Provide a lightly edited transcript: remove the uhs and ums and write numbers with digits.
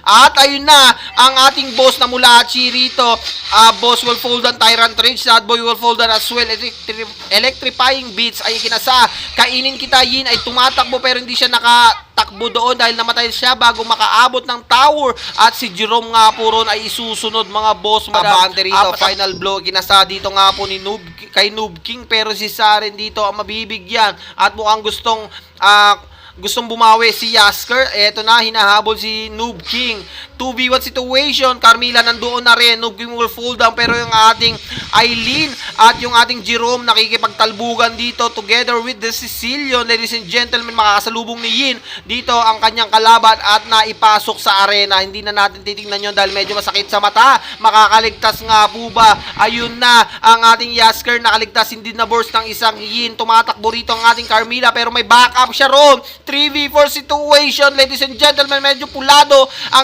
At ayun na, ang ating boss na mula rito. Boss will fold on Tyrant Rage. Sad Boy will fold on as well. Electrifying Beats ay kinasa. Kainin kita, Yin ay tumatakbo pero hindi siya nakatakbo doon dahil namatay siya bago makaabot ng tower. At si Jerome nga po ron ay isusunod mga boss. Mabante rito, final blow. Kinasa dito nga po ni kay Noob King pero si Saren dito ang mabibigyan. At mukhang gustong bumawi si Yasker. Eto na, hinahabol si Noob King. 2v1 situation. Carmilla nandoon na rin. Noob King will fall down. Pero yung ating Eileen at yung ating Jerome nakikipagtalbugan dito together with the Sicilian. Ladies and gentlemen, makakasalubong ni Yin dito ang kanyang kalaban at naipasok sa arena. Hindi na natin titignan yun dahil medyo masakit sa mata. Makakaligtas nga po ba? Ayun na, ang ating Yasker nakaligtas. Hindi na burst ng isang Yin. Tumatakbo rito ang ating Carmilla pero may backup siya ron. 3v4 situation. Ladies and gentlemen, medyo pulado ang